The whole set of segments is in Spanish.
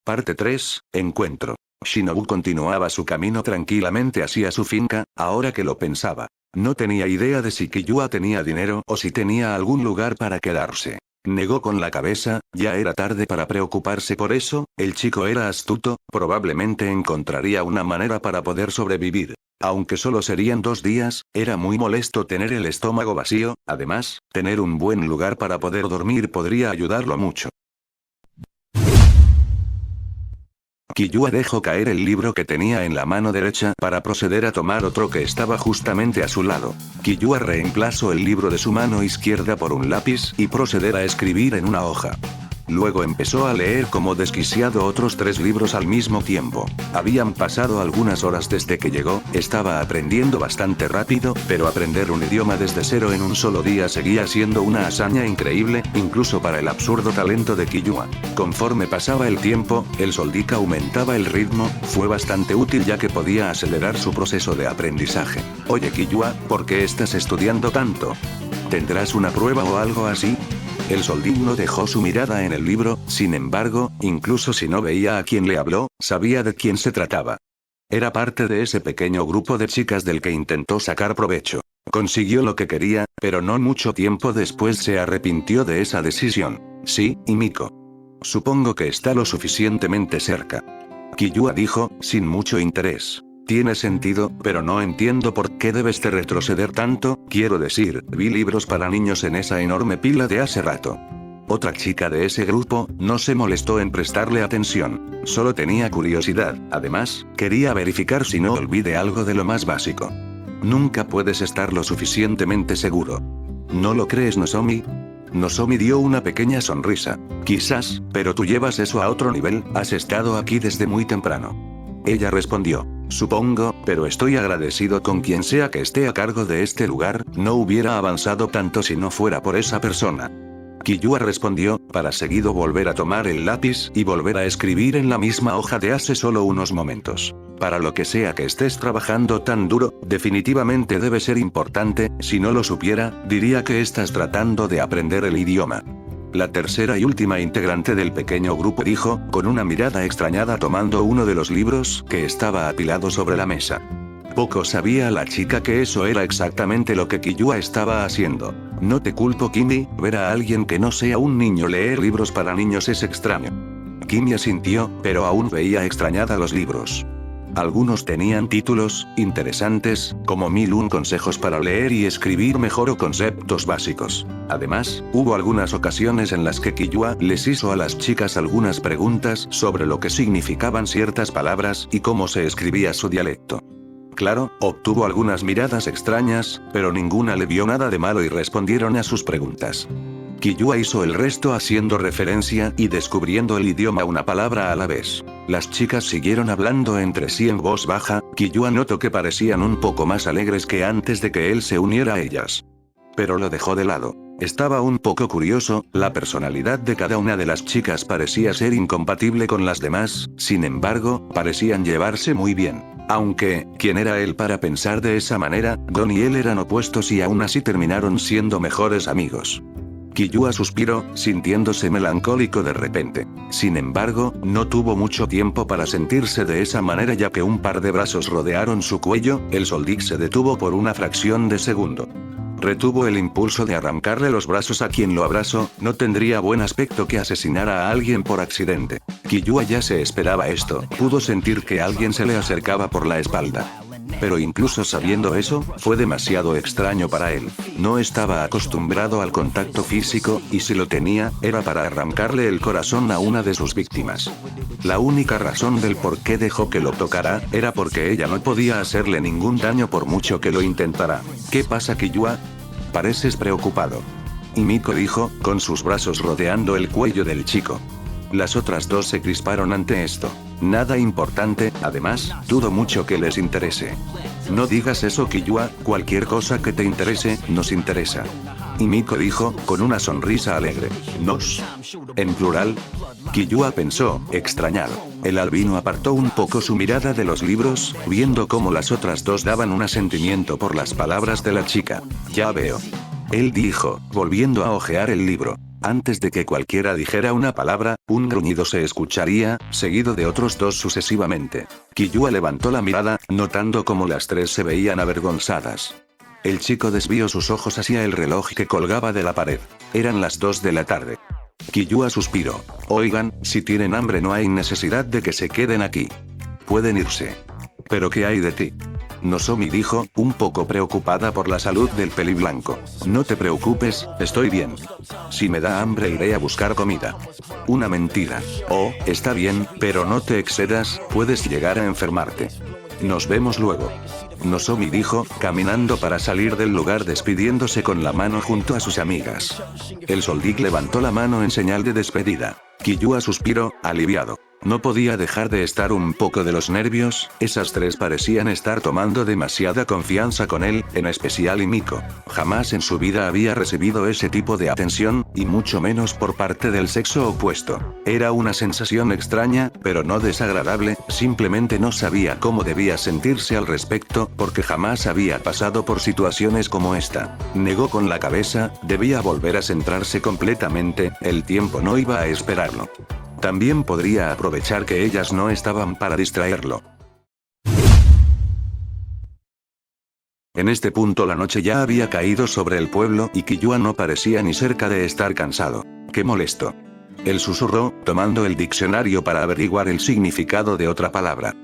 Parte 3, Encuentro. Shinobu continuaba su camino tranquilamente hacia su finca, ahora que lo pensaba. No tenía idea de si Killua tenía dinero o si tenía algún lugar para quedarse. Negó con la cabeza, ya era tarde para preocuparse por eso, el chico era astuto, probablemente encontraría una manera para poder sobrevivir. Aunque solo serían 2 días, era muy molesto tener el estómago vacío, además, tener un buen lugar para poder dormir podría ayudarlo mucho. Killua dejó caer el libro que tenía en la mano derecha para proceder a tomar otro que estaba justamente a su lado. Killua reemplazó el libro de su mano izquierda por un lápiz y proceder a escribir en una hoja. Luego empezó a leer como desquiciado otros 3 libros al mismo tiempo. Habían pasado algunas horas desde que llegó, estaba aprendiendo bastante rápido, pero aprender un idioma desde cero en un solo día seguía siendo una hazaña increíble, incluso para el absurdo talento de Killua. Conforme pasaba el tiempo, el soldic aumentaba el ritmo, fue bastante útil ya que podía acelerar su proceso de aprendizaje. Oye Killua, ¿por qué estás estudiando tanto? ¿Tendrás una prueba o algo así? El soldic no dejó su mirada en el libro, sin embargo, incluso si no veía a quien le habló, sabía de quién se trataba. Era parte de ese pequeño grupo de chicas del que intentó sacar provecho. Consiguió lo que quería, pero no mucho tiempo después se arrepintió de esa decisión. Sí, y Miko. Supongo que está lo suficientemente cerca. Killua dijo, sin mucho interés. Tiene sentido, pero no entiendo por qué debes de retroceder tanto, quiero decir, vi libros para niños en esa enorme pila de hace rato. Otra chica de ese grupo, no se molestó en prestarle atención, solo tenía curiosidad, además, quería verificar si no olvide algo de lo más básico. Nunca puedes estar lo suficientemente seguro. ¿No lo crees, Nozomi? Nozomi dio una pequeña sonrisa. Quizás, pero tú llevas eso a otro nivel, has estado aquí desde muy temprano. Ella respondió. Supongo, pero estoy agradecido con quien sea que esté a cargo de este lugar, no hubiera avanzado tanto si no fuera por esa persona. Killua respondió, para seguido volver a tomar el lápiz y volver a escribir en la misma hoja de hace solo unos momentos. Para lo que sea que estés trabajando tan duro, definitivamente debe ser importante, si no lo supiera, diría que estás tratando de aprender el idioma. La tercera y última integrante del pequeño grupo dijo, con una mirada extrañada tomando uno de los libros que estaba apilado sobre la mesa. Poco sabía la chica que eso era exactamente lo que Killua estaba haciendo. No te culpo, Kimi, ver a alguien que no sea un niño leer libros para niños es extraño. Kimi asintió, pero aún veía extrañada los libros. Algunos tenían títulos interesantes, como 1001 consejos para leer y escribir mejor o conceptos básicos. Además, hubo algunas ocasiones en las que Killua les hizo a las chicas algunas preguntas sobre lo que significaban ciertas palabras y cómo se escribía su dialecto. Claro, obtuvo algunas miradas extrañas, pero ninguna le vio nada de malo y respondieron a sus preguntas. Killua hizo el resto haciendo referencia y descubriendo el idioma una palabra a la vez. Las chicas siguieron hablando entre sí en voz baja, Killua notó que parecían un poco más alegres que antes de que él se uniera a ellas. Pero lo dejó de lado. Estaba un poco curioso, la personalidad de cada una de las chicas parecía ser incompatible con las demás, sin embargo, parecían llevarse muy bien. Aunque, ¿quién era él para pensar de esa manera? Gon y él eran opuestos y aún así terminaron siendo mejores amigos. Killua suspiró, sintiéndose melancólico de repente. Sin embargo, no tuvo mucho tiempo para sentirse de esa manera ya que un par de brazos rodearon su cuello, el soldic se detuvo por una fracción de segundo. Retuvo el impulso de arrancarle los brazos a quien lo abrazó, no tendría buen aspecto que asesinara a alguien por accidente. Killua ya se esperaba esto, pudo sentir que alguien se le acercaba por la espalda. Pero incluso sabiendo eso, fue demasiado extraño para él. No estaba acostumbrado al contacto físico, y si lo tenía, era para arrancarle el corazón a una de sus víctimas. La única razón del por qué dejó que lo tocara, era porque ella no podía hacerle ningún daño por mucho que lo intentara. ¿Qué pasa, Killua? Pareces preocupado. Y Miko dijo, con sus brazos rodeando el cuello del chico. Las otras dos se crisparon ante esto. Nada importante, además, dudo mucho que les interese. No digas eso, Killua, cualquier cosa que te interese, nos interesa. Y Miko dijo, con una sonrisa alegre. ¿Nos? En plural. Killua pensó, extrañado. El albino apartó un poco su mirada de los libros, viendo cómo las otras dos daban un asentimiento por las palabras de la chica. Ya veo. Él dijo, volviendo a hojear el libro. Antes de que cualquiera dijera una palabra, un gruñido se escucharía, seguido de otros dos sucesivamente. Killua levantó la mirada, notando cómo las tres se veían avergonzadas. El chico desvió sus ojos hacia el reloj que colgaba de la pared. Eran las 2 de la tarde. Killua suspiró. Oigan, si tienen hambre no hay necesidad de que se queden aquí. Pueden irse. ¿Pero qué hay de ti? Nozomi dijo, un poco preocupada por la salud del peliblanco. No te preocupes, estoy bien. Si me da hambre iré a buscar comida. Una mentira. Oh, está bien, pero no te excedas, puedes llegar a enfermarte. Nos vemos luego. Nozomi dijo, caminando para salir del lugar despidiéndose con la mano junto a sus amigas. El Soldig levantó la mano en señal de despedida. Killua suspiró, aliviado. No podía dejar de estar un poco de los nervios, esas tres parecían estar tomando demasiada confianza con él, en especial Himiko. Jamás en su vida había recibido ese tipo de atención, y mucho menos por parte del sexo opuesto. Era una sensación extraña, pero no desagradable, simplemente no sabía cómo debía sentirse al respecto, porque jamás había pasado por situaciones como esta. Negó con la cabeza, debía volver a centrarse completamente, el tiempo no iba a esperarlo. También podría aprovechar que ellas no estaban para distraerlo. En este punto la noche ya había caído sobre el pueblo y Killua no parecía ni cerca de estar cansado. ¡Qué molesto! Él susurró, tomando el diccionario para averiguar el significado de otra palabra.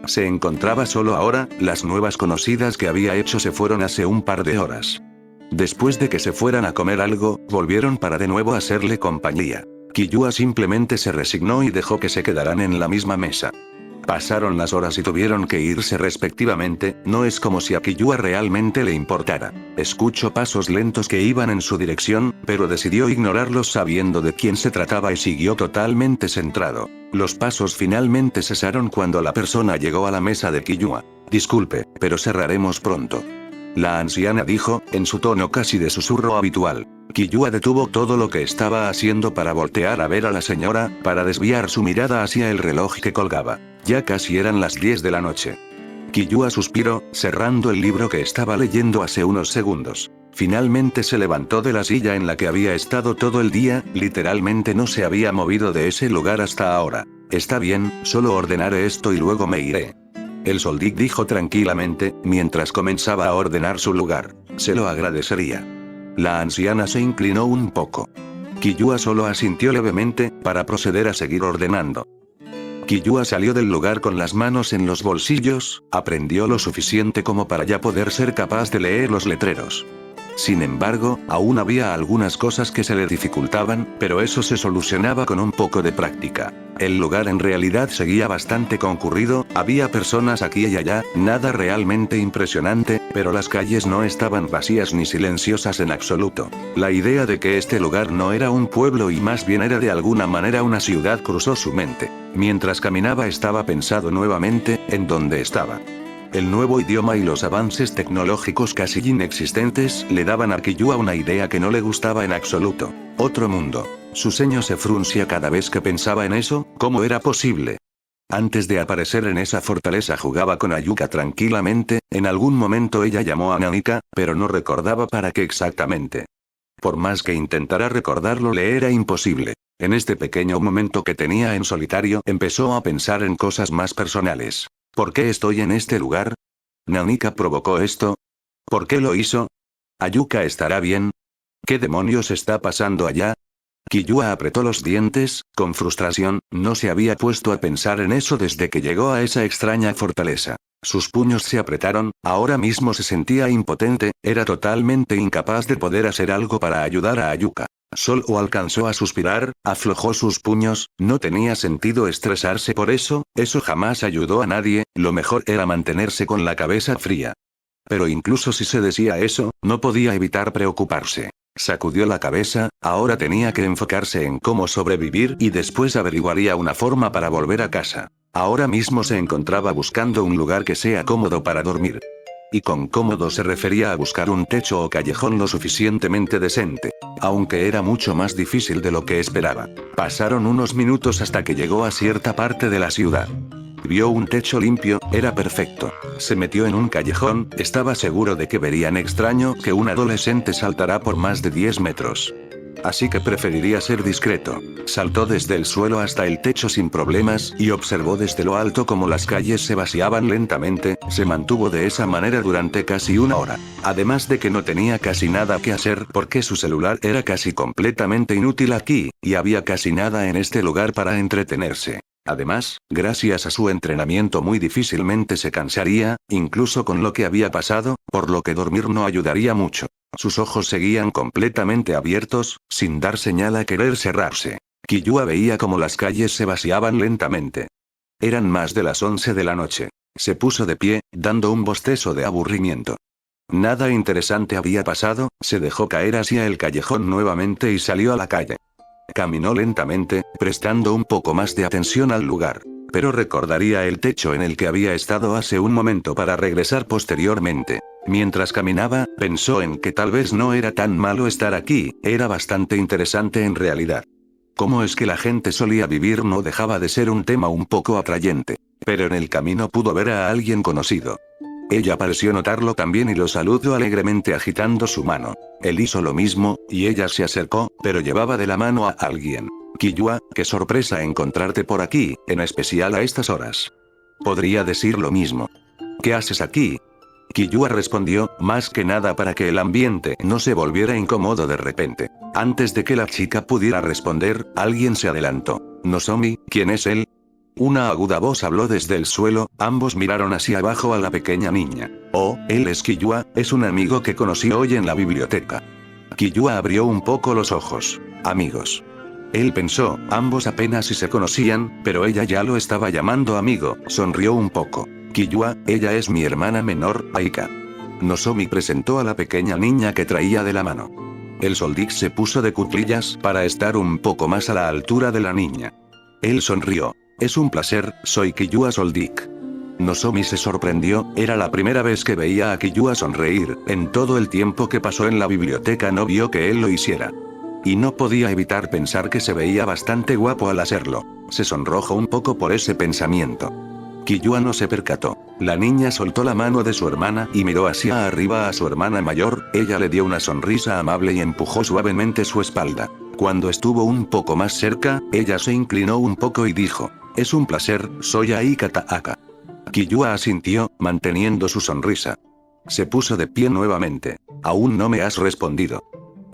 Se encontraba solo ahora, las nuevas conocidas que había hecho se fueron hace un par de horas. Después de que se fueran a comer algo, volvieron para de nuevo hacerle compañía. Killua simplemente se resignó y dejó que se quedaran en la misma mesa. Pasaron las horas y tuvieron que irse respectivamente, no es como si a Killua realmente le importara. Escuchó pasos lentos que iban en su dirección, pero decidió ignorarlos sabiendo de quién se trataba y siguió totalmente centrado. Los pasos finalmente cesaron cuando la persona llegó a la mesa de Killua. Disculpe, pero cerraremos pronto. La anciana dijo, en su tono casi de susurro habitual. Killua detuvo todo lo que estaba haciendo para voltear a ver a la señora, para desviar su mirada hacia el reloj que colgaba. Ya casi eran las 10 de la noche. Killua suspiró, cerrando el libro que estaba leyendo hace unos segundos. Finalmente se levantó de la silla en la que había estado todo el día, literalmente no se había movido de ese lugar hasta ahora. Está bien, solo ordenaré esto y luego me iré. El Soldig dijo tranquilamente, mientras comenzaba a ordenar su lugar. Se lo agradecería. La anciana se inclinó un poco. Killua solo asintió levemente, para proceder a seguir ordenando. Killua salió del lugar con las manos en los bolsillos, aprendió lo suficiente como para ya poder ser capaz de leer los letreros. Sin embargo, aún había algunas cosas que se le dificultaban, pero eso se solucionaba con un poco de práctica. El lugar en realidad seguía bastante concurrido, había personas aquí y allá, nada realmente impresionante, pero las calles no estaban vacías ni silenciosas en absoluto. La idea de que este lugar no era un pueblo y más bien era de alguna manera una ciudad cruzó su mente. Mientras caminaba estaba pensando nuevamente, en dónde estaba. El nuevo idioma y los avances tecnológicos casi inexistentes le daban a Killua una idea que no le gustaba en absoluto. Otro mundo. Su ceño se fruncía cada vez que pensaba en eso, ¿cómo era posible? Antes de aparecer en esa fortaleza jugaba con Ayuka tranquilamente, en algún momento ella llamó a Nanika, pero no recordaba para qué exactamente. Por más que intentara recordarlo le era imposible. En este pequeño momento que tenía en solitario empezó a pensar en cosas más personales. ¿Por qué estoy en este lugar? ¿Nanika provocó esto? ¿Por qué lo hizo? ¿Ayuka estará bien? ¿Qué demonios está pasando allá? Killua apretó los dientes, con frustración, no se había puesto a pensar en eso desde que llegó a esa extraña fortaleza. Sus puños se apretaron, ahora mismo se sentía impotente, era totalmente incapaz de poder hacer algo para ayudar a Ayuka. Solo alcanzó a suspirar, aflojó sus puños, no tenía sentido estresarse por eso jamás ayudó a nadie, lo mejor era mantenerse con la cabeza fría. Pero incluso si se decía eso, no podía evitar preocuparse. Sacudió la cabeza, ahora tenía que enfocarse en cómo sobrevivir y después averiguaría una forma para volver a casa. Ahora mismo se encontraba buscando un lugar que sea cómodo para dormir. Y con cómodo se refería a buscar un techo o callejón lo suficientemente decente. Aunque era mucho más difícil de lo que esperaba. Pasaron unos minutos hasta que llegó a cierta parte de la ciudad. Vio un techo limpio, era perfecto. Se metió en un callejón, estaba seguro de que verían extraño que un adolescente saltará por más de 10 metros. así que preferiría ser discreto. Saltó desde el suelo hasta el techo sin problemas, y observó desde lo alto cómo las calles se vaciaban lentamente. Se mantuvo de esa manera durante casi una hora. Además de que no tenía casi nada que hacer porque su celular era casi completamente inútil aquí, y había casi nada en este lugar para entretenerse. Además, gracias a su entrenamiento muy difícilmente se cansaría, incluso con lo que había pasado, por lo que dormir no ayudaría mucho. Sus ojos seguían completamente abiertos, sin dar señal a querer cerrarse. Killua veía cómo las calles se vaciaban lentamente. Eran más de las 11 de la noche. Se puso de pie, dando un bostezo de aburrimiento. Nada interesante había pasado, se dejó caer hacia el callejón nuevamente y salió a la calle. Caminó lentamente, prestando un poco más de atención al lugar. Pero recordaría el techo en el que había estado hace un momento para regresar posteriormente. Mientras caminaba, pensó en que tal vez no era tan malo estar aquí, era bastante interesante en realidad. Cómo es que la gente solía vivir no dejaba de ser un tema un poco atrayente. Pero en el camino pudo ver a alguien conocido. Ella pareció notarlo también y lo saludó alegremente agitando su mano. Él hizo lo mismo, y ella se acercó, pero llevaba de la mano a alguien. Killua, qué sorpresa encontrarte por aquí, en especial a estas horas. Podría decir lo mismo. ¿Qué haces aquí? Killua respondió, más que nada para que el ambiente no se volviera incómodo de repente. Antes de que la chica pudiera responder, alguien se adelantó. Nozomi, ¿quién es él? Una aguda voz habló desde el suelo, ambos miraron hacia abajo a la pequeña niña. Oh, él es Killua, es un amigo que conocí hoy en la biblioteca. Killua abrió un poco los ojos. Amigos. Él pensó, ambos apenas si se conocían, pero ella ya lo estaba llamando amigo, sonrió un poco. Killua, ella es mi hermana menor, Aika. Nozomi presentó a la pequeña niña que traía de la mano. El Soldic se puso de cuclillas para estar un poco más a la altura de la niña. Él sonrió. Es un placer, soy Killua Soldic. Nozomi se sorprendió, era la primera vez que veía a Killua sonreír, en todo el tiempo que pasó en la biblioteca no vio que él lo hiciera. Y no podía evitar pensar que se veía bastante guapo al hacerlo. Se sonrojó un poco por ese pensamiento. Killua no se percató. La niña soltó la mano de su hermana y miró hacia arriba a su hermana mayor, ella le dio una sonrisa amable y empujó suavemente su espalda. Cuando estuvo un poco más cerca, ella se inclinó un poco y dijo, es un placer, soy Aika Taaka. Killua asintió, manteniendo su sonrisa. Se puso de pie nuevamente. Aún no me has respondido.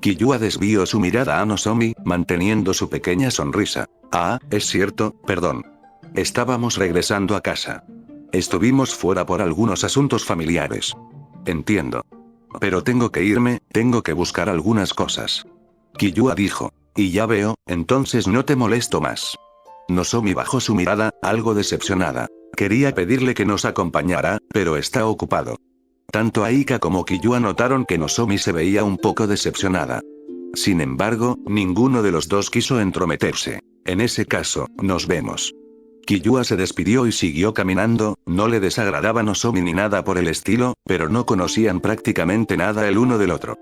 Killua desvió su mirada a Nozomi, manteniendo su pequeña sonrisa. Ah, es cierto, perdón. Estábamos regresando a casa. Estuvimos fuera por algunos asuntos familiares. Entiendo. Pero tengo que irme, tengo que buscar algunas cosas. Killua dijo. Y ya veo, entonces no te molesto más. Nozomi bajó su mirada, algo decepcionada. Quería pedirle que nos acompañara, pero está ocupado. Tanto Aika como Killua notaron que Nozomi se veía un poco decepcionada. Sin embargo, ninguno de los dos quiso entrometerse. En ese caso, nos vemos. Killua se despidió y siguió caminando, no le desagradaba Nozomi ni nada por el estilo, pero no conocían prácticamente nada el uno del otro.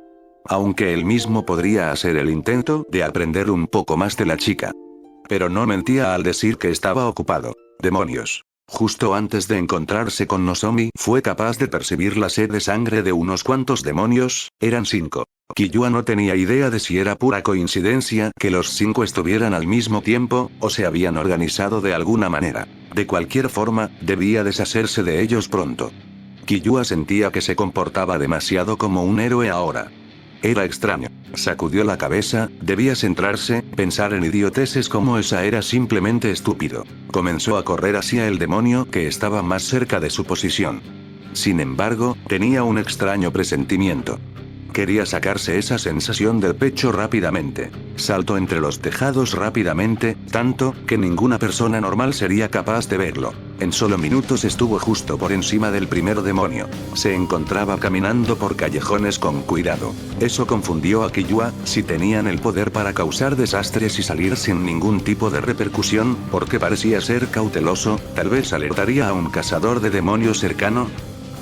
Aunque él mismo podría hacer el intento de aprender un poco más de la chica. Pero no mentía al decir que estaba ocupado. Demonios. Justo antes de encontrarse con Nozomi, fue capaz de percibir la sed de sangre de unos cuantos demonios, eran 5. Killua no tenía idea de si era pura coincidencia que los 5 estuvieran al mismo tiempo, o se habían organizado de alguna manera. De cualquier forma, debía deshacerse de ellos pronto. Killua sentía que se comportaba demasiado como un héroe ahora. Era extraño. Sacudió la cabeza, debía centrarse, pensar en idioteces como esa era simplemente estúpido. Comenzó a correr hacia el demonio que estaba más cerca de su posición. Sin embargo, tenía un extraño presentimiento. Quería sacarse esa sensación del pecho rápidamente. Saltó entre los tejados rápidamente, tanto que ninguna persona normal sería capaz de verlo. En solo minutos estuvo justo por encima del primer demonio. Se encontraba caminando por callejones con cuidado. Eso confundió a Killua, si tenían el poder para causar desastres y salir sin ningún tipo de repercusión, porque parecía ser cauteloso, tal vez alertaría a un cazador de demonios cercano.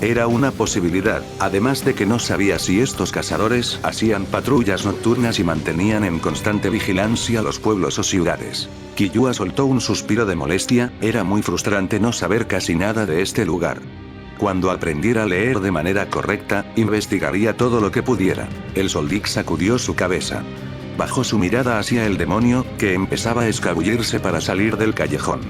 Era una posibilidad, además de que no sabía si estos cazadores hacían patrullas nocturnas y mantenían en constante vigilancia los pueblos o ciudades. Killua soltó un suspiro de molestia, era muy frustrante no saber casi nada de este lugar. Cuando aprendiera a leer de manera correcta, investigaría todo lo que pudiera. El Soldic sacudió su cabeza. Bajó su mirada hacia el demonio, que empezaba a escabullirse para salir del callejón.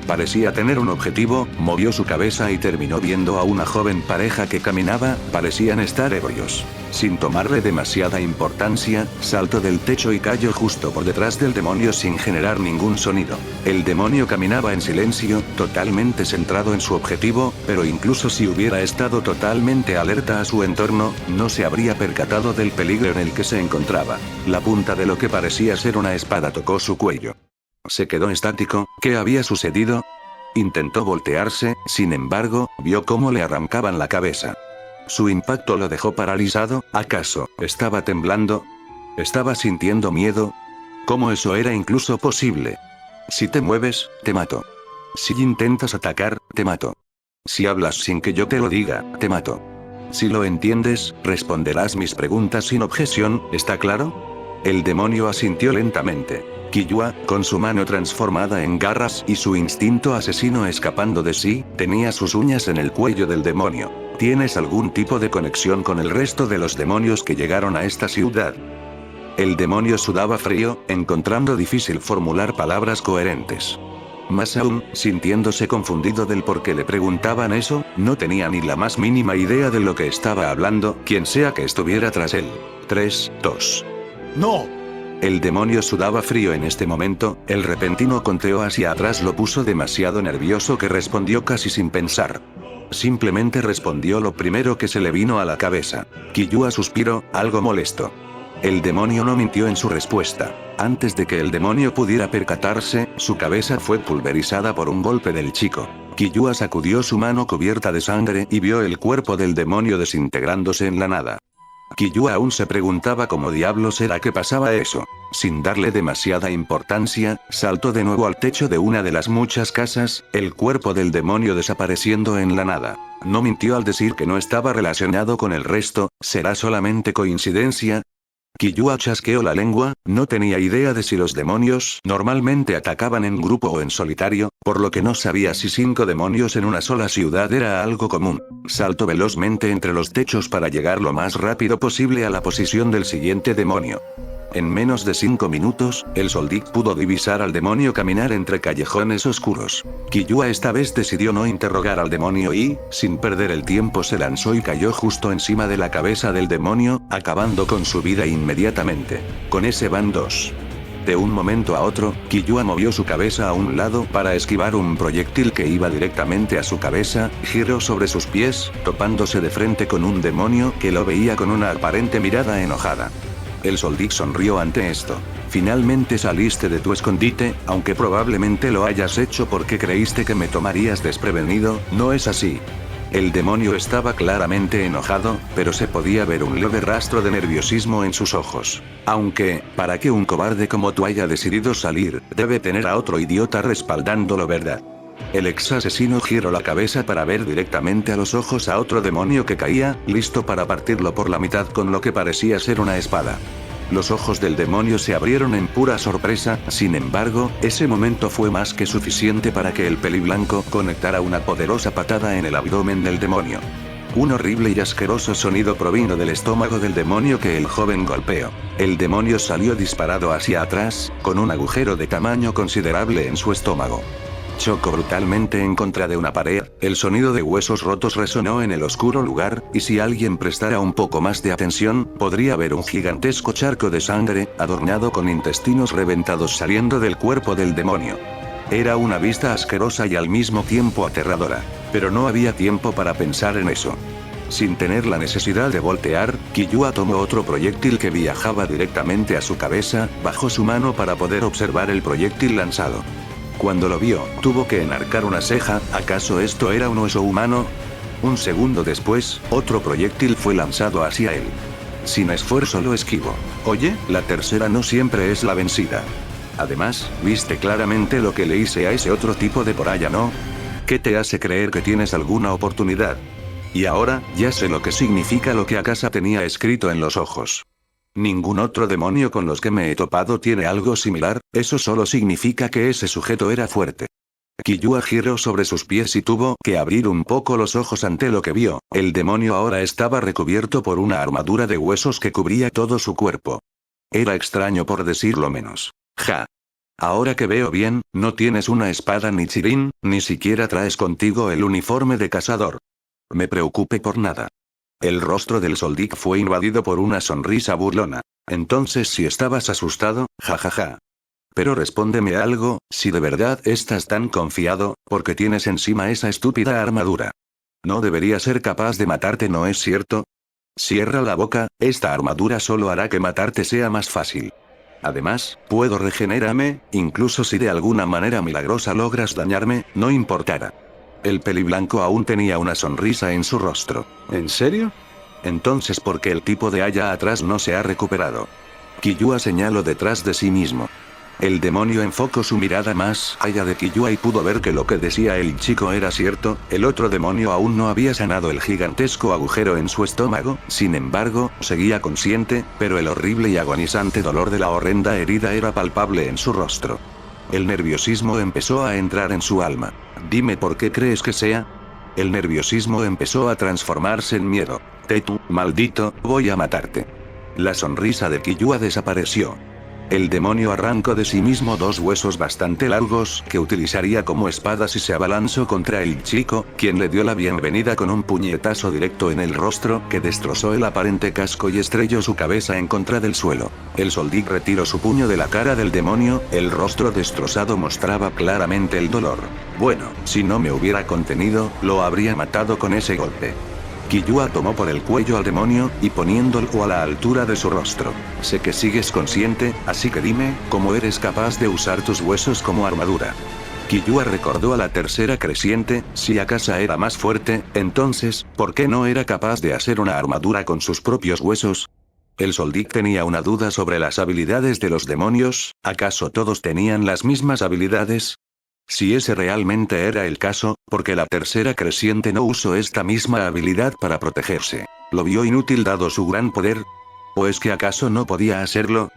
Parecía tener un objetivo, movió su cabeza y terminó viendo a una joven pareja que caminaba, parecían estar ebrios. Sin tomarle demasiada importancia, saltó del techo y cayó justo por detrás del demonio sin generar ningún sonido. El demonio caminaba en silencio, totalmente centrado en su objetivo, pero incluso si hubiera estado totalmente alerta a su entorno, no se habría percatado del peligro en el que se encontraba. La punta de lo que parecía ser una espada tocó su cuello. Se quedó estático. ¿Qué había sucedido? Intentó voltearse, sin embargo, vio cómo le arrancaban la cabeza. Su impacto lo dejó paralizado. ¿Acaso estaba temblando? ¿Estaba sintiendo miedo? ¿Cómo eso era incluso posible? Si te mueves, te mato. Si intentas atacar, te mato. Si hablas sin que yo te lo diga, te mato. Si lo entiendes, responderás mis preguntas sin objeción, ¿está claro? El demonio asintió lentamente. Killua, con su mano transformada en garras y su instinto asesino escapando de sí, tenía sus uñas en el cuello del demonio. ¿Tienes algún tipo de conexión con el resto de los demonios que llegaron a esta ciudad? El demonio sudaba frío, encontrando difícil formular palabras coherentes. Más aún, sintiéndose confundido del por qué le preguntaban eso, no tenía ni la más mínima idea de lo que estaba hablando, quien sea que estuviera tras él. 3, 2. ¡No! El demonio sudaba frío en este momento, el repentino conteo hacia atrás lo puso demasiado nervioso que respondió casi sin pensar. Simplemente respondió lo primero que se le vino a la cabeza. Killua suspiró, algo molesto. El demonio no mintió en su respuesta. Antes de que el demonio pudiera percatarse, su cabeza fue pulverizada por un golpe del chico. Killua sacudió su mano cubierta de sangre y vio el cuerpo del demonio desintegrándose en la nada. Killua aún se preguntaba cómo diablos era que pasaba eso. Sin darle demasiada importancia, saltó de nuevo al techo de una de las muchas casas, el cuerpo del demonio desapareciendo en la nada. No mintió al decir que no estaba relacionado con el resto, ¿será solamente coincidencia? Killua chasqueó la lengua, no tenía idea de si los demonios normalmente atacaban en grupo o en solitario, por lo que no sabía si 5 demonios en una sola ciudad era algo común. Saltó velozmente entre los techos para llegar lo más rápido posible a la posición del siguiente demonio. En menos de 5 minutos, el Soldic pudo divisar al demonio caminar entre callejones oscuros. Killua esta vez decidió no interrogar al demonio y, sin perder el tiempo, se lanzó y cayó justo encima de la cabeza del demonio, acabando con su vida inmediatamente. Con ese van 2. De un momento a otro, Killua movió su cabeza a un lado para esquivar un proyectil que iba directamente a su cabeza, giró sobre sus pies, topándose de frente con un demonio que lo veía con una aparente mirada enojada. El Soldic sonrió ante esto. Finalmente saliste de tu escondite, aunque probablemente lo hayas hecho porque creíste que me tomarías desprevenido, ¿no es así? El demonio estaba claramente enojado, pero se podía ver un leve rastro de nerviosismo en sus ojos. Aunque, para que un cobarde como tú haya decidido salir, debe tener a otro idiota respaldándolo, ¿verdad? El ex asesino giró la cabeza para ver directamente a los ojos a otro demonio que caía, listo para partirlo por la mitad con lo que parecía ser una espada. Los ojos del demonio se abrieron en pura sorpresa, sin embargo, ese momento fue más que suficiente para que el peliblanco conectara una poderosa patada en el abdomen del demonio. Un horrible y asqueroso sonido provino del estómago del demonio que el joven golpeó. El demonio salió disparado hacia atrás, con un agujero de tamaño considerable en su estómago. Chocó brutalmente en contra de una pared, el sonido de huesos rotos resonó en el oscuro lugar, y si alguien prestara un poco más de atención, podría ver un gigantesco charco de sangre, adornado con intestinos reventados saliendo del cuerpo del demonio. Era una vista asquerosa y al mismo tiempo aterradora. Pero no había tiempo para pensar en eso. Sin tener la necesidad de voltear, Killua tomó otro proyectil que viajaba directamente a su cabeza, bajó su mano para poder observar el proyectil lanzado. Cuando lo vio, tuvo que enarcar una ceja, ¿acaso esto era un oso humano? Un segundo después, otro proyectil fue lanzado hacia él. Sin esfuerzo lo esquivó. Oye, la tercera no siempre es la vencida. Además, viste claramente lo que le hice a ese otro tipo de por allá, ¿no? ¿Qué te hace creer que tienes alguna oportunidad? Y ahora, ya sé lo que significa lo que Akasa tenía escrito en los ojos. Ningún otro demonio con los que me he topado tiene algo similar, eso solo significa que ese sujeto era fuerte. Killua giró sobre sus pies y tuvo que abrir un poco los ojos ante lo que vio. El demonio ahora estaba recubierto por una armadura de huesos que cubría todo su cuerpo. Era extraño por decirlo menos. Ja. Ahora que veo bien, no tienes una espada ni chirín, ni siquiera traes contigo el uniforme de cazador. Me preocupé por nada. El rostro del Soldic fue invadido por una sonrisa burlona. Entonces si estabas asustado, jajaja. Pero respóndeme algo, si de verdad estás tan confiado, ¿por qué tienes encima esa estúpida armadura? No debería ser capaz de matarte, ¿no es cierto? Cierra la boca, esta armadura solo hará que matarte sea más fácil. Además, puedo regenerarme, incluso si de alguna manera milagrosa logras dañarme, no importará. El peliblanco aún tenía una sonrisa en su rostro. ¿En serio? Entonces, ¿por qué el tipo de allá atrás no se ha recuperado? Killua señaló detrás de sí mismo. El demonio enfocó su mirada más allá de Killua y pudo ver que lo que decía el chico era cierto, el otro demonio aún no había sanado el gigantesco agujero en su estómago, sin embargo, seguía consciente, pero el horrible y agonizante dolor de la horrenda herida era palpable en su rostro. El nerviosismo empezó a entrar en su alma. Dime por qué crees que sea. El nerviosismo empezó a transformarse en miedo. Tetu, maldito, voy a matarte. La sonrisa de Killua desapareció. El demonio arrancó de sí mismo dos huesos bastante largos que utilizaría como espadas y se abalanzó contra el chico, quien le dio la bienvenida con un puñetazo directo en el rostro que destrozó el aparente casco y estrelló su cabeza en contra del suelo. El Soldic retiró su puño de la cara del demonio, el rostro destrozado mostraba claramente el dolor. Bueno, si no me hubiera contenido, lo habría matado con ese golpe. Killua tomó por el cuello al demonio, y poniéndolo a la altura de su rostro. Sé que sigues consciente, así que dime, ¿cómo eres capaz de usar tus huesos como armadura? Killua recordó a la tercera creciente, si Akasa era más fuerte, entonces, ¿por qué no era capaz de hacer una armadura con sus propios huesos? El Soldic tenía una duda sobre las habilidades de los demonios, ¿acaso todos tenían las mismas habilidades? Si ese realmente era el caso, ¿por qué la tercera creciente no usó esta misma habilidad para protegerse? ¿Lo vio inútil dado su gran poder? ¿O es que acaso no podía hacerlo?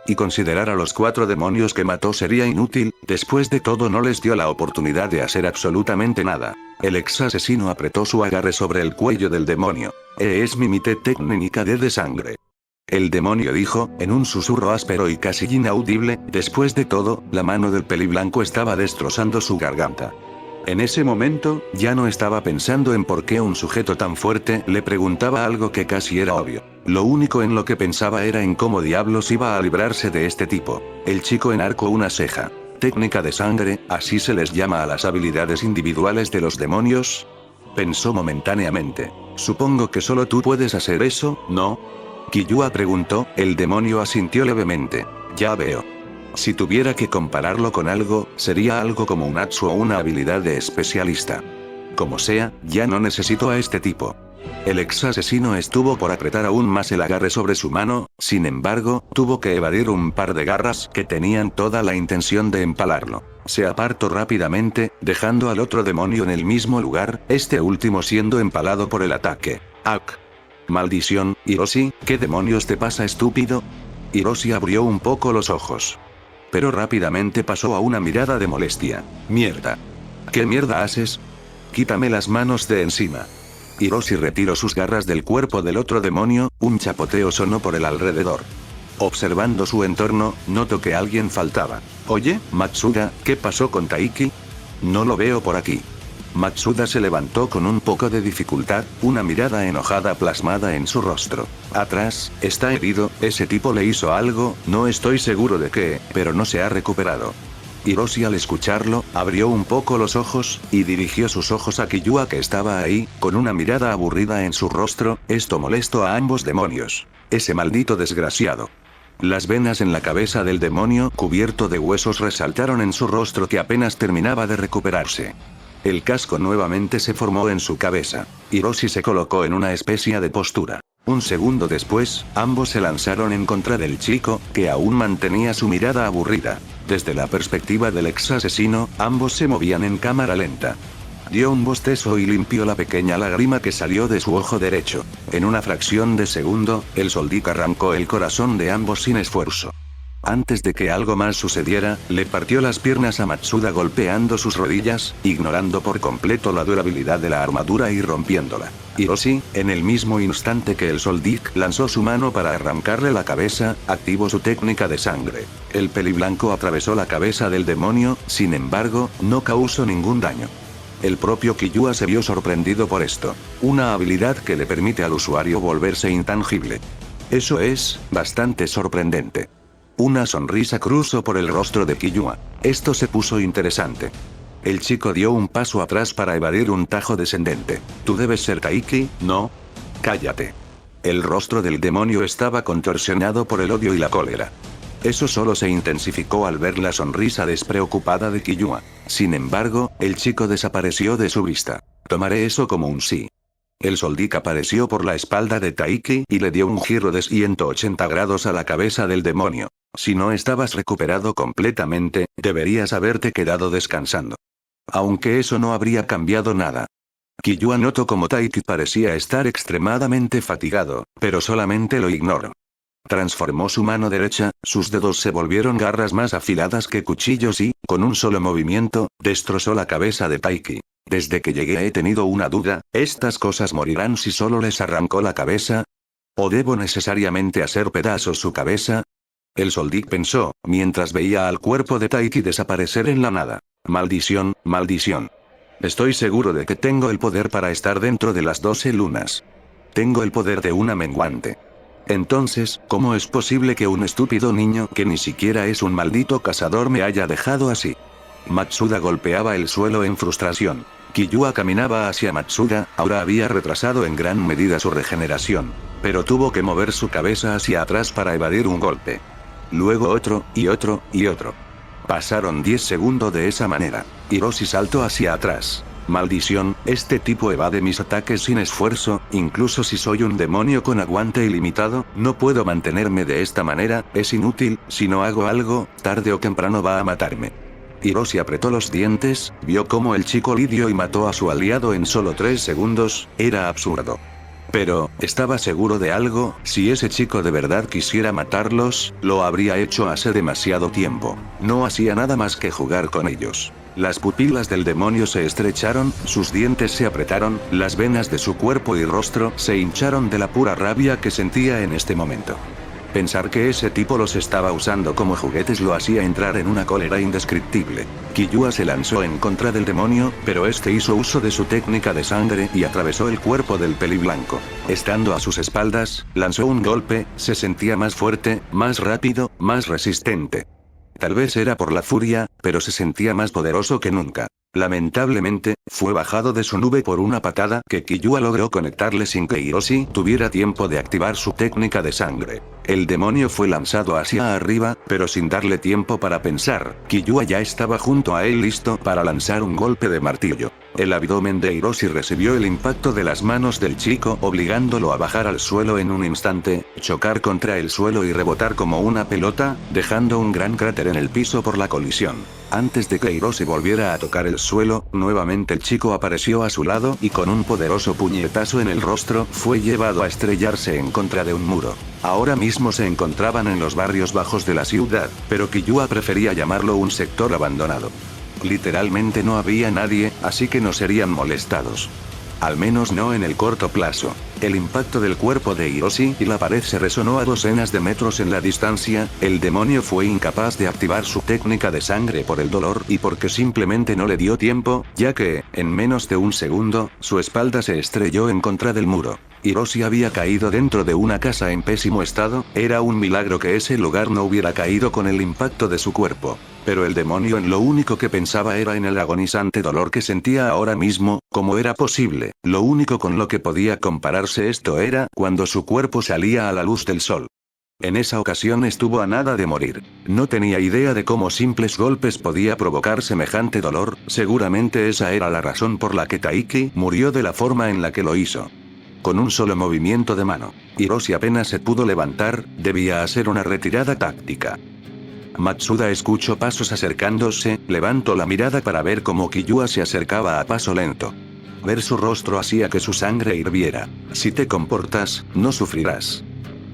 Y considerar a los 4 demonios que mató sería inútil, después de todo no les dio la oportunidad de hacer absolutamente nada. El ex asesino apretó su agarre sobre el cuello del demonio. Es mi mite técnica de sangre. El demonio dijo, en un susurro áspero y casi inaudible, después de todo, la mano del peliblanco estaba destrozando su garganta. En ese momento, ya no estaba pensando en por qué un sujeto tan fuerte le preguntaba algo que casi era obvio. Lo único en lo que pensaba era en cómo diablos iba a librarse de este tipo. El chico enarcó una ceja. Técnica de sangre, así se les llama a las habilidades individuales de los demonios. Pensó momentáneamente. Supongo que solo tú puedes hacer eso, ¿no? Killua preguntó, el demonio asintió levemente. Ya veo. Si tuviera que compararlo con algo, sería algo como un Atsu o una habilidad de especialista. Como sea, ya no necesito a este tipo. El ex asesino estuvo por apretar aún más el agarre sobre su mano, sin embargo, tuvo que evadir un par de garras que tenían toda la intención de empalarlo. Se apartó rápidamente, dejando al otro demonio en el mismo lugar, este último siendo empalado por el ataque. ¡Ak! Maldición, Hiroshi, ¿qué demonios te pasa, estúpido? Hiroshi abrió un poco los ojos. Pero rápidamente pasó a una mirada de molestia. Mierda. ¿Qué mierda haces? Quítame las manos de encima. Hiroshi retiró sus garras del cuerpo del otro demonio, un chapoteo sonó por el alrededor. Observando su entorno, notó que alguien faltaba. Oye, Matsuda, ¿qué pasó con Taiki? No lo veo por aquí. Matsuda se levantó con un poco de dificultad, una mirada enojada plasmada en su rostro. Atrás, está herido, ese tipo le hizo algo, no estoy seguro de qué, pero no se ha recuperado. Hiroshi al escucharlo, abrió un poco los ojos, y dirigió sus ojos a Killua que estaba ahí, con una mirada aburrida en su rostro, esto molestó a ambos demonios. Ese maldito desgraciado. Las venas en la cabeza del demonio cubierto de huesos resaltaron en su rostro que apenas terminaba de recuperarse. El casco nuevamente se formó en su cabeza. Hiroshi se colocó en una especie de postura. Un segundo después, ambos se lanzaron en contra del chico, que aún mantenía su mirada aburrida. Desde la perspectiva del ex asesino, ambos se movían en cámara lenta. Dio un bostezo y limpió la pequeña lágrima que salió de su ojo derecho. En una fracción de segundo, el Soldic arrancó el corazón de ambos sin esfuerzo. Antes de que algo más sucediera, le partió las piernas a Matsuda golpeando sus rodillas, ignorando por completo la durabilidad de la armadura y rompiéndola. Hiroshi, en el mismo instante que el Soldic lanzó su mano para arrancarle la cabeza, activó su técnica de sangre. El peliblanco atravesó la cabeza del demonio, sin embargo, no causó ningún daño. El propio Killua se vio sorprendido por esto. Una habilidad que le permite al usuario volverse intangible. Eso es, bastante sorprendente. Una sonrisa cruzó por el rostro de Killua. Esto se puso interesante. El chico dio un paso atrás para evadir un tajo descendente. ¿Tú debes ser Taiki, no? Cállate. El rostro del demonio estaba contorsionado por el odio y la cólera. Eso solo se intensificó al ver la sonrisa despreocupada de Killua. Sin embargo, el chico desapareció de su vista. Tomaré eso como un sí. El Soldic apareció por la espalda de Taiki y le dio un giro de 180 grados a la cabeza del demonio. Si no estabas recuperado completamente, deberías haberte quedado descansando. Aunque eso no habría cambiado nada. Killua notó como Taiki parecía estar extremadamente fatigado, pero solamente lo ignoró. Transformó su mano derecha, sus dedos se volvieron garras más afiladas que cuchillos y, con un solo movimiento, destrozó la cabeza de Taiki. Desde que llegué he tenido una duda, ¿estas cosas morirán si solo les arrancó la cabeza? ¿O debo necesariamente hacer pedazos su cabeza? El Soldic pensó, mientras veía al cuerpo de Taiki desaparecer en la nada. Maldición, maldición. Estoy seguro de que tengo el poder para estar dentro de las 12 lunas. Tengo el poder de una menguante. Entonces, ¿cómo es posible que un estúpido niño que ni siquiera es un maldito cazador me haya dejado así? Matsuda golpeaba el suelo en frustración. Killua caminaba hacia Matsuda, ahora había retrasado en gran medida su regeneración. Pero tuvo que mover su cabeza hacia atrás para evadir un golpe. Luego otro, y otro, y otro. Pasaron 10 segundos de esa manera. Hiroshi saltó hacia atrás. Maldición, este tipo evade mis ataques sin esfuerzo, incluso si soy un demonio con aguante ilimitado, no puedo mantenerme de esta manera, es inútil, si no hago algo, tarde o temprano va a matarme. Hiroshi apretó los dientes, vio cómo el chico lidió y mató a su aliado en solo 3 segundos, era absurdo. Pero, estaba seguro de algo, si ese chico de verdad quisiera matarlos, lo habría hecho hace demasiado tiempo. No hacía nada más que jugar con ellos. Las pupilas del demonio se estrecharon, sus dientes se apretaron, las venas de su cuerpo y rostro se hincharon de la pura rabia que sentía en este momento. Pensar que ese tipo los estaba usando como juguetes lo hacía entrar en una cólera indescriptible. Killua se lanzó en contra del demonio, pero este hizo uso de su técnica de sangre y atravesó el cuerpo del peliblanco. Estando a sus espaldas, lanzó un golpe, se sentía más fuerte, más rápido, más resistente. Tal vez era por la furia, pero se sentía más poderoso que nunca. Lamentablemente, fue bajado de su nube por una patada que Killua logró conectarle sin que Hiroshi tuviera tiempo de activar su técnica de sangre. El demonio fue lanzado hacia arriba, pero sin darle tiempo para pensar, Killua ya estaba junto a él listo para lanzar un golpe de martillo. El abdomen de Hiroshi recibió el impacto de las manos del chico obligándolo a bajar al suelo en un instante, chocar contra el suelo y rebotar como una pelota, dejando un gran cráter en el piso por la colisión. Antes de que Hiroshi volviera a tocar el suelo, nuevamente el chico apareció a su lado y con un poderoso puñetazo en el rostro fue llevado a estrellarse en contra de un muro. Ahora mismo se encontraban en los barrios bajos de la ciudad, pero Killua prefería llamarlo un sector abandonado. Literalmente no había nadie, así que no serían molestados. Al menos no en el corto plazo. El impacto del cuerpo de Hiroshi y la pared se resonó a docenas de metros en la distancia, el demonio fue incapaz de activar su técnica de sangre por el dolor y porque simplemente no le dio tiempo, ya que, en menos de un segundo, su espalda se estrelló en contra del muro. Hiroshi había caído dentro de una casa en pésimo estado, era un milagro que ese lugar no hubiera caído con el impacto de su cuerpo. Pero el demonio en lo único que pensaba era en el agonizante dolor que sentía ahora mismo, ¿cómo era posible? Lo único con lo que podía compararse esto era cuando su cuerpo salía a la luz del sol. En esa ocasión estuvo a nada de morir. No tenía idea de cómo simples golpes podía provocar semejante dolor, seguramente esa era la razón por la que Taiki murió de la forma en la que lo hizo. Con un solo movimiento de mano, Hiroshi apenas se pudo levantar, debía hacer una retirada táctica. Matsuda escuchó pasos acercándose, levantó la mirada para ver cómo Killua se acercaba a paso lento. Ver su rostro hacía que su sangre hirviera. Si te comportas, no sufrirás.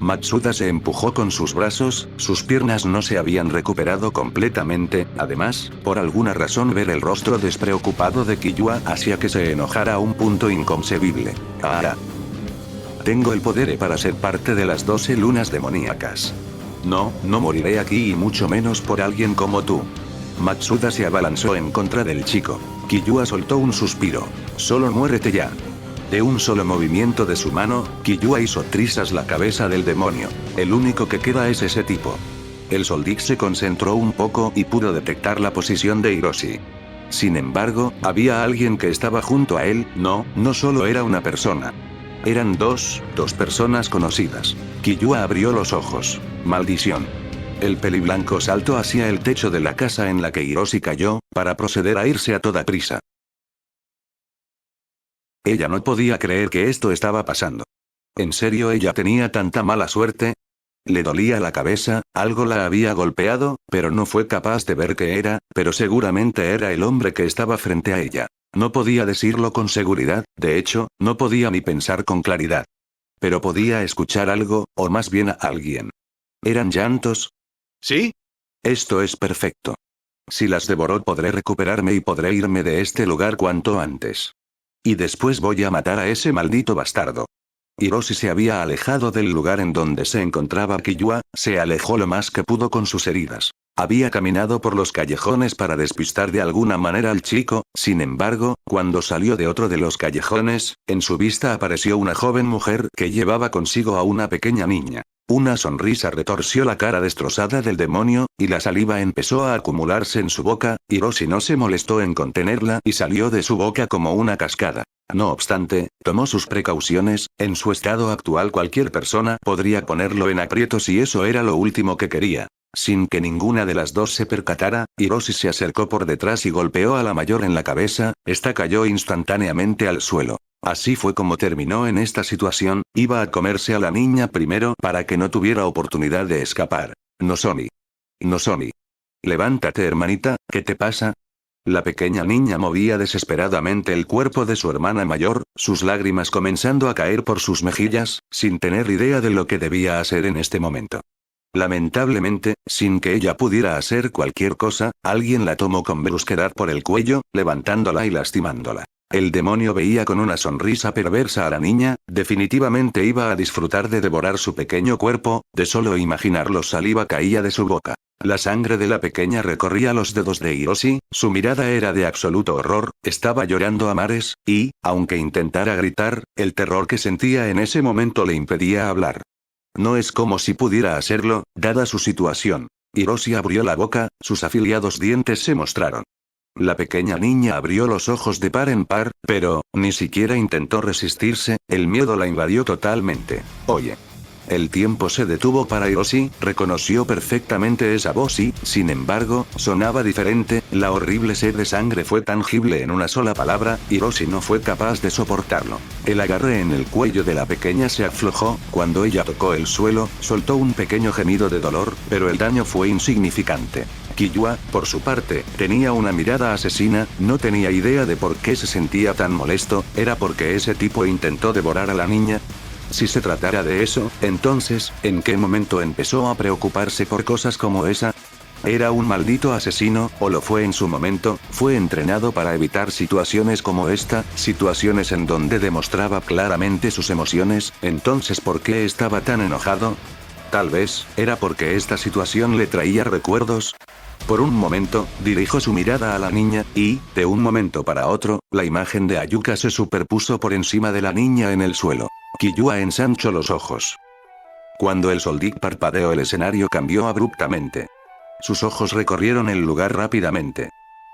Matsuda se empujó con sus brazos, sus piernas no se habían recuperado completamente, además, por alguna razón ver el rostro despreocupado de Killua hacía que se enojara a un punto inconcebible. ¡Ah! Tengo el poder para ser parte de las 12 lunas demoníacas. No moriré aquí y mucho menos por alguien como tú. Matsuda se abalanzó en contra del chico. Killua soltó un suspiro. Solo muérete ya. De un solo movimiento de su mano, Killua hizo trizas la cabeza del demonio. El único que queda es ese tipo. El Soldic se concentró un poco y pudo detectar la posición de Hiroshi. Sin embargo, había alguien que estaba junto a él, no solo era una persona. Eran dos personas conocidas. Killua abrió los ojos. Maldición. El peliblanco saltó hacia el techo de la casa en la que Hiroshi cayó, para proceder a irse a toda prisa. Ella no podía creer que esto estaba pasando. ¿En serio ella tenía tanta mala suerte? Le dolía la cabeza, algo la había golpeado, pero no fue capaz de ver qué era, pero seguramente era el hombre que estaba frente a ella. No podía decirlo con seguridad, de hecho, no podía ni pensar con claridad. Pero podía escuchar algo, o más bien a alguien. ¿Eran llantos? ¿Sí? Esto es perfecto. Si las devoró podré recuperarme y podré irme de este lugar cuanto antes. Y después voy a matar a ese maldito bastardo. Hiroshi se había alejado del lugar en donde se encontraba Killua, se alejó lo más que pudo con sus heridas. Había caminado por los callejones para despistar de alguna manera al chico, sin embargo, cuando salió de otro de los callejones, en su vista apareció una joven mujer que llevaba consigo a una pequeña niña. Una sonrisa retorció la cara destrozada del demonio, y la saliva empezó a acumularse en su boca. Hiroshi no se molestó en contenerla y salió de su boca como una cascada. No obstante, tomó sus precauciones. En su estado actual cualquier persona podría ponerlo en aprietos y eso era lo último que quería. Sin que ninguna de las dos se percatara, Hiroshi se acercó por detrás y golpeó a la mayor en la cabeza. Esta cayó instantáneamente al suelo. Así fue como terminó en esta situación. Iba a comerse a la niña primero para que no tuviera oportunidad de escapar. Nozomi. Levántate, hermanita, ¿qué te pasa? La pequeña niña movía desesperadamente el cuerpo de su hermana mayor, sus lágrimas comenzando a caer por sus mejillas, sin tener idea de lo que debía hacer en este momento. Lamentablemente, sin que ella pudiera hacer cualquier cosa, alguien la tomó con brusquedad por el cuello, levantándola y lastimándola. El demonio veía con una sonrisa perversa a la niña, definitivamente iba a disfrutar de devorar su pequeño cuerpo, de solo imaginarlo saliva caía de su boca. La sangre de la pequeña recorría los dedos de Hiroshi, su mirada era de absoluto horror, estaba llorando a mares, y, aunque intentara gritar, el terror que sentía en ese momento le impedía hablar. No es como si pudiera hacerlo, dada su situación. Hiroshi abrió la boca, sus afilados dientes se mostraron. La pequeña niña abrió los ojos de par en par, pero, ni siquiera intentó resistirse, el miedo la invadió totalmente. Oye. El tiempo se detuvo para Hiroshi, reconoció perfectamente esa voz y, sin embargo, sonaba diferente, la horrible sed de sangre fue tangible en una sola palabra. Hiroshi no fue capaz de soportarlo. El agarre en el cuello de la pequeña se aflojó, cuando ella tocó el suelo, soltó un pequeño gemido de dolor, pero el daño fue insignificante. Killua, por su parte, tenía una mirada asesina, no tenía idea de por qué se sentía tan molesto, ¿era porque ese tipo intentó devorar a la niña? Si se tratara de eso, entonces, ¿en qué momento empezó a preocuparse por cosas como esa? ¿Era un maldito asesino, o lo fue en su momento? ¿Fue entrenado para evitar situaciones como esta, situaciones en donde demostraba claramente sus emociones? Entonces, ¿por qué estaba tan enojado? Tal vez, ¿era porque esta situación le traía recuerdos? Por un momento, dirigió su mirada a la niña, y, de un momento para otro, la imagen de Ayuka se superpuso por encima de la niña en el suelo. Killua ensanchó los ojos. Cuando el Soldic parpadeó, el escenario cambió abruptamente. Sus ojos recorrieron el lugar rápidamente.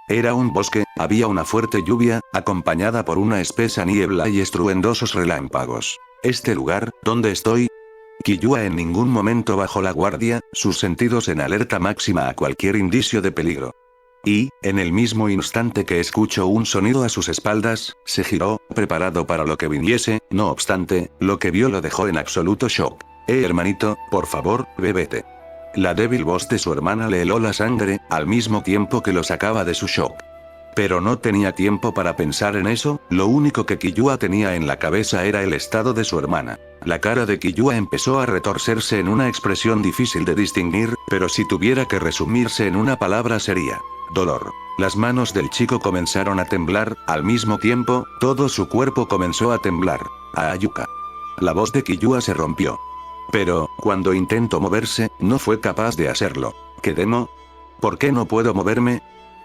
Era un bosque, había una fuerte lluvia, acompañada por una espesa niebla y estruendosos relámpagos. ¿Este lugar, dónde estoy? Killua en ningún momento bajó la guardia, sus sentidos en alerta máxima a cualquier indicio de peligro. Y, en el mismo instante que escuchó un sonido a sus espaldas, se giró, preparado para lo que viniese. No obstante, lo que vio lo dejó en absoluto shock. Hermanito, por favor, vete. La débil voz de su hermana le heló la sangre, al mismo tiempo que lo sacaba de su shock. Pero no tenía tiempo para pensar en eso, lo único que Killua tenía en la cabeza era el estado de su hermana. La cara de Killua empezó a retorcerse en una expresión difícil de distinguir, pero si tuviera que resumirse en una palabra sería dolor. Las manos del chico comenzaron a temblar, al mismo tiempo, todo su cuerpo comenzó a temblar. A Ayuka. La voz de Killua se rompió. Pero, cuando intentó moverse, no fue capaz de hacerlo. ¿Qué demo? ¿Por qué no puedo moverme?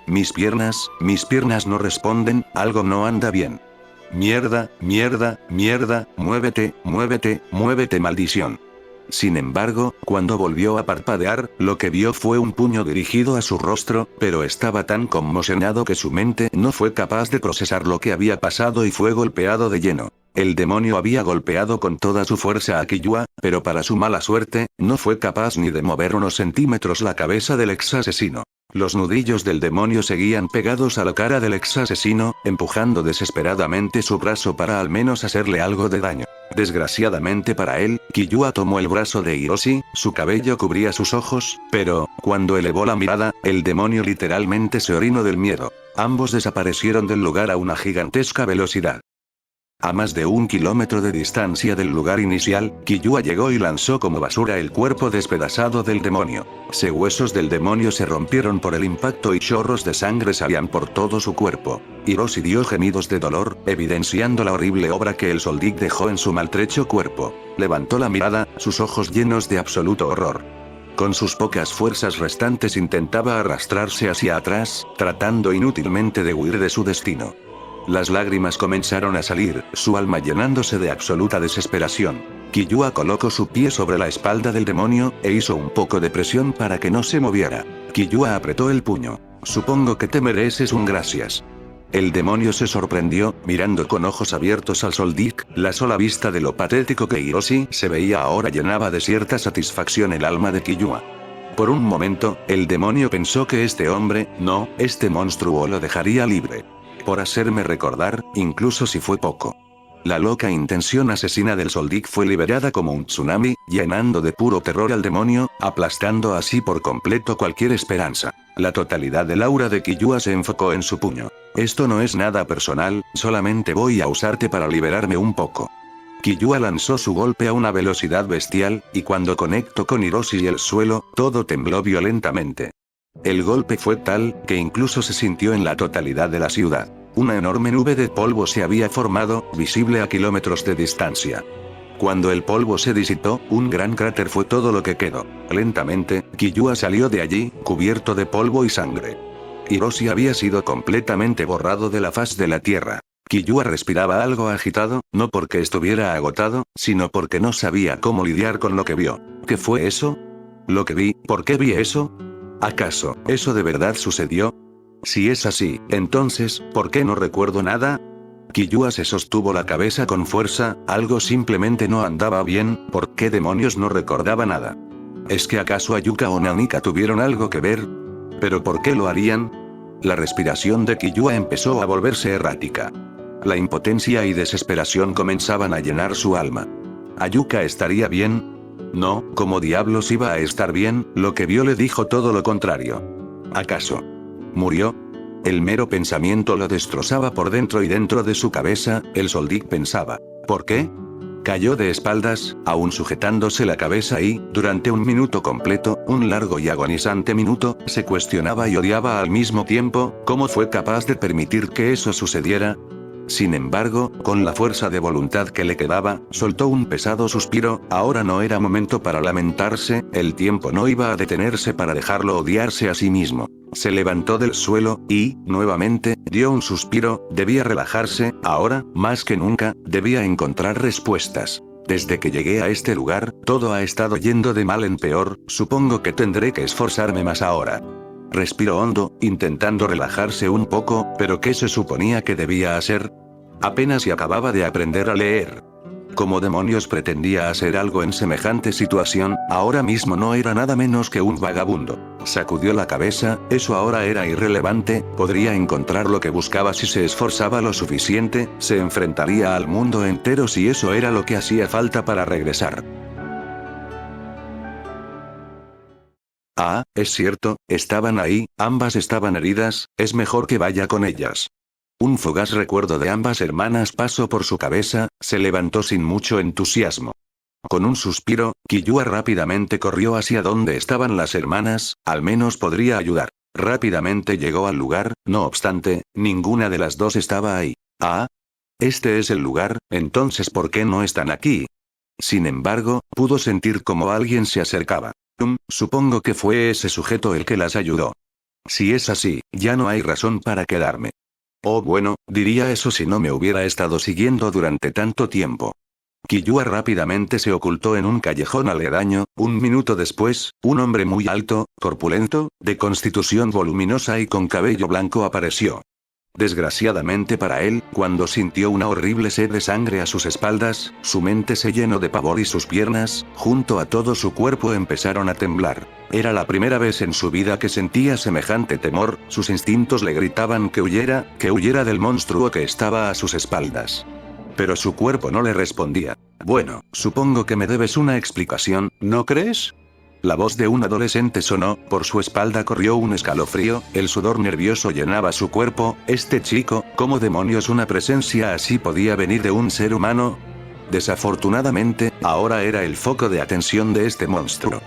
Mis piernas no responden, algo no anda bien. Mierda, mierda, mierda, muévete, muévete, muévete, maldición. Sin embargo, cuando volvió a parpadear, lo que vio fue un puño dirigido a su rostro, pero estaba tan conmocionado que su mente no fue capaz de procesar lo que había pasado y fue golpeado de lleno. El demonio había golpeado con toda su fuerza a Killua, pero para su mala suerte, no fue capaz ni de mover unos centímetros la cabeza del ex asesino. Los nudillos del demonio seguían pegados a la cara del ex asesino, empujando desesperadamente su brazo para al menos hacerle algo de daño. Desgraciadamente para él, Killua tomó el brazo de Hiroshi, su cabello cubría sus ojos, pero, cuando elevó la mirada, el demonio literalmente se orinó del miedo. Ambos desaparecieron del lugar a una gigantesca velocidad. A más de 1 kilómetro de distancia del lugar inicial, Killua llegó y lanzó como basura el cuerpo despedazado del demonio. Los huesos del demonio se rompieron por el impacto y chorros de sangre salían por todo su cuerpo. Hiroshi dio gemidos de dolor, evidenciando la horrible obra que el Soldic dejó en su maltrecho cuerpo. Levantó la mirada, sus ojos llenos de absoluto horror. Con sus pocas fuerzas restantes intentaba arrastrarse hacia atrás, tratando inútilmente de huir de su destino. Las lágrimas comenzaron a salir, su alma llenándose de absoluta desesperación. Killua colocó su pie sobre la espalda del demonio, e hizo un poco de presión para que no se moviera. Killua apretó el puño. Supongo que te mereces un gracias. El demonio se sorprendió, mirando con ojos abiertos al Soldic, la sola vista de lo patético que Hiroshi se veía ahora llenaba de cierta satisfacción el alma de Killua. Por un momento, el demonio pensó que este hombre, no, este monstruo lo dejaría libre. Por hacerme recordar, incluso si fue poco. La loca intención asesina del Soldic fue liberada como un tsunami, llenando de puro terror al demonio, aplastando así por completo cualquier esperanza. La totalidad del aura de Killua se enfocó en su puño. Esto no es nada personal, solamente voy a usarte para liberarme un poco. Killua lanzó su golpe a una velocidad bestial, y cuando conectó con Hiroshi y el suelo, todo tembló violentamente. El golpe fue tal, que incluso se sintió en la totalidad de la ciudad. Una enorme nube de polvo se había formado, visible a kilómetros de distancia. Cuando el polvo se disipó, un gran cráter fue todo lo que quedó. Lentamente, Killua salió de allí, cubierto de polvo y sangre. Hiroshi había sido completamente borrado de la faz de la tierra. Killua respiraba algo agitado, no porque estuviera agotado, sino porque no sabía cómo lidiar con lo que vio. ¿Qué fue eso? ¿Lo que vi? ¿Por qué vi eso? ¿Acaso, eso de verdad sucedió? Si es así, entonces, ¿por qué no recuerdo nada? Killua se sostuvo la cabeza con fuerza, algo simplemente no andaba bien, ¿por qué demonios no recordaba nada? ¿Es que acaso Ayuka o Nanika tuvieron algo que ver? ¿Pero por qué lo harían? La respiración de Killua empezó a volverse errática. La impotencia y desesperación comenzaban a llenar su alma. ¿Ayuka estaría bien? No, ¿cómo diablos iba a estar bien? Lo que vio le dijo todo lo contrario. ¿Acaso murió? El mero pensamiento lo destrozaba por dentro y dentro de su cabeza, el Soldic pensaba. ¿Por qué? Cayó de espaldas, aún sujetándose la cabeza y, durante un minuto completo, un largo y agonizante minuto, se cuestionaba y odiaba al mismo tiempo, ¿cómo fue capaz de permitir que eso sucediera? Sin embargo, con la fuerza de voluntad que le quedaba, soltó un pesado suspiro, ahora no era momento para lamentarse, el tiempo no iba a detenerse para dejarlo odiarse a sí mismo. Se levantó del suelo, y, nuevamente, dio un suspiro, debía relajarse, ahora, más que nunca, debía encontrar respuestas. Desde que llegué a este lugar, todo ha estado yendo de mal en peor, supongo que tendré que esforzarme más ahora. Respiró hondo, intentando relajarse un poco, pero ¿qué se suponía que debía hacer? Apenas si acababa de aprender a leer. ¿Cómo demonios pretendía hacer algo en semejante situación? Ahora mismo no era nada menos que un vagabundo. Sacudió la cabeza, eso ahora era irrelevante, podría encontrar lo que buscaba si se esforzaba lo suficiente, se enfrentaría al mundo entero si eso era lo que hacía falta para regresar. Ah, es cierto, estaban ahí, ambas estaban heridas, es mejor que vaya con ellas. Un fugaz recuerdo de ambas hermanas pasó por su cabeza, se levantó sin mucho entusiasmo. Con un suspiro, Killua rápidamente corrió hacia donde estaban las hermanas, al menos podría ayudar. Rápidamente llegó al lugar, no obstante, ninguna de las dos estaba ahí. Ah, este es el lugar, entonces ¿por qué no están aquí? Sin embargo, pudo sentir como alguien se acercaba. Supongo que fue ese sujeto el que las ayudó. Si es así, ya no hay razón para quedarme. Oh bueno, diría eso si no me hubiera estado siguiendo durante tanto tiempo. Killua rápidamente se ocultó en un callejón aledaño, un minuto después, un hombre muy alto, corpulento, de constitución voluminosa y con cabello blanco apareció. Desgraciadamente para él, cuando sintió una horrible sed de sangre a sus espaldas, su mente se llenó de pavor y sus piernas, junto a todo su cuerpo empezaron a temblar. Era la primera vez en su vida que sentía semejante temor, sus instintos le gritaban que huyera del monstruo que estaba a sus espaldas. Pero su cuerpo no le respondía. Bueno, supongo que me debes una explicación, ¿no crees? La voz de un adolescente sonó, por su espalda corrió un escalofrío, el sudor nervioso llenaba su cuerpo. Este chico, ¿cómo demonios una presencia así podía venir de un ser humano? Desafortunadamente, ahora era el foco de atención de este monstruo.